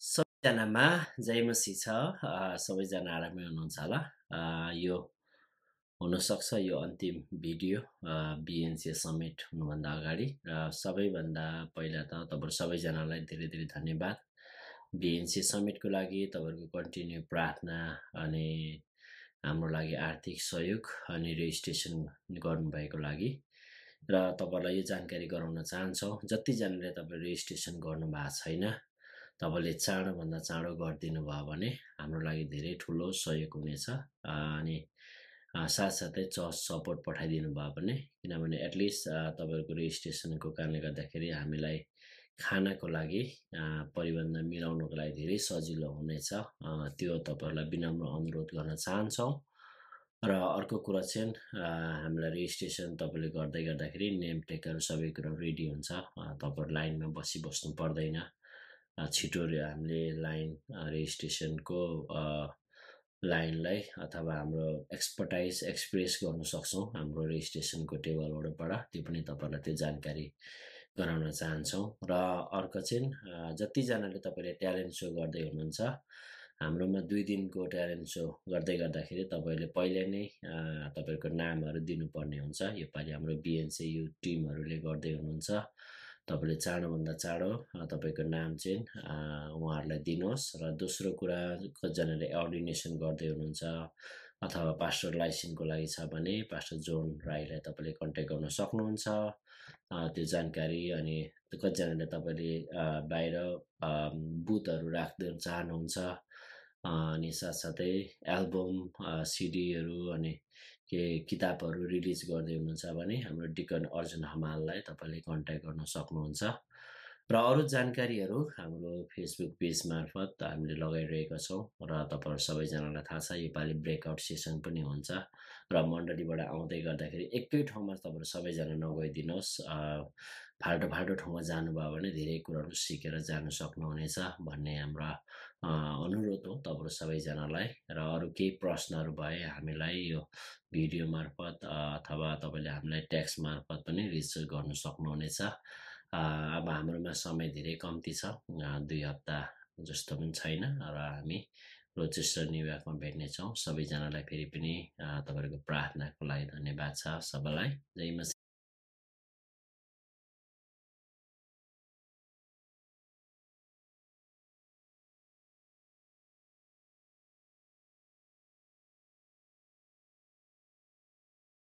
सबैजनामा जय मसी छ। सबैजना आरामै हुनुहुन्छ होला। यो हुनसक्छ यो अन्तिम भिडियो बिएनसी समिट हुनुभन्दा अगाडि र सबैभन्दा पहिला त तपाईँहरू सबैजनालाई धेरै धेरै धन्यवाद। बिएनसी समिटको लागि तपाईँहरूको कन्टिन्यू प्रार्थना अनि हाम्रो लागि आर्थिक सहयोग अनि रेजिस्ट्रेसन गर्नुभएको लागि र तपाईँहरूलाई यो जानकारी गराउन चाहन्छौँ, जतिजनाले तपाईँ रेजिस्ट्रेसन गर्नुभएको छैन तपाईँले चाँडोभन्दा चाँडो गरिदिनु भयो भने हाम्रो लागि धेरै ठुलो सहयोग हुनेछ। अनि साथसाथै चर्च सपोर्ट पठाइदिनु भयो भने, किनभने एटलिस्ट तपाईँहरूको रेजिस्ट्रेसनको कारणले गर्दाखेरि हामीलाई खानाको लागि परिबन्ध मिलाउनुको लागि धेरै सजिलो हुनेछ। त्यो तपाईँहरूलाई विनम्र अनुरोध गर्न चाहन्छौँ। र अर्को कुरा चाहिँ हामीलाई रेजिस्ट्रेसन तपाईँले गर्दै गर्दाखेरि नेम टेकहरू सबै कुरा रेडी हुन्छ। तपाईँहरू लाइनमा बस्नु पर्दैन। छिटो हामीले लाइन रेजिस्ट्रेसनको लाइनलाई अथवा हाम्रो एक्सपर्टाइज एक्सप्रेस गर्न सक्छौँ हाम्रो रेजिस्ट्रेसनको टेबलबाट। त्यो पनि तपाईँहरूलाई त्यो जानकारी गराउन चाहन्छौँ। र अर्को चाहिँ जतिजनाले तपाईँले ट्यालेन्ट सो गर्दै हुनुहुन्छ, हाम्रोमा 2 दिनको ट्यालेन्ट सो गर्दै गर्दाखेरि तपाईँले पहिले नै तपाईँहरूको नामहरू दिनुपर्ने हुन्छ। योपालि हाम्रो बिएनसी यो टिमहरूले गर्दै हुनुहुन्छ। तपाईँले चाँडोभन्दा चाँडो तपाईँको नाम चाहिँ उहाँहरूलाई दिनुहोस्। र दोस्रो कुरा, कतिजनाले अर्डिनेसन गर्दै हुनुहुन्छ अथवा पास्टर लाइसेन्सको लागि छ भने पास्टर जोन राईलाई तपाईँले कन्ट्याक्ट गर्न सक्नुहुन्छ। त्यो जानकारी अनि कतिजनाले तपाईँले बाहिर बुथहरू राख्न चाहनुहुन्छ अनि साथसाथै एल्बम सिडीहरू अनि के किताबहरू रिलिज गर्दै हुनुहुन्छ भने हाम्रो डिकन अर्जुन हमाललाई तपाईँले कन्ट्याक्ट गर्न सक्नुहुन्छ। र अरू जानकारीहरू हाम्रो फेसबुक पेज मार्फत हामीले लगाइरहेका छौँ र तपाईँहरू सबैजनालाई थाहा छ योपालि ब्रेकआउट सेसन पनि हुन्छ। र मण्डलीबाट आउँदै गर्दाखेरि एकै ठाउँमा तपाईँहरू सबैजना नगइदिनुहोस्। फाल्टो फाल्टो ठाउँमा जानुभयो भने धेरै कुराहरू सिकेर जानु सक्नुहुनेछ भन्ने हाम्रो अनुरोध हो तपाईँहरू सबैजनालाई। र अरू केही प्रश्नहरू भए हामीलाई यो भिडियो मार्फत अथवा तपाईँले हामीलाई टेक्स्ट मार्फत पनि रिसिभ गर्न सक्नुहुनेछ। अब हाम्रोमा समय धेरै कम्ती छ, 2 हप्ता जस्तो पनि छैन र हामी रोचेस्टर न्युयोर्कमा भेट्नेछौँ। सबैजनालाई फेरि पनि तपाईँहरूको प्रार्थनाको लागि धन्यवाद छ सबैलाई। जय मसी।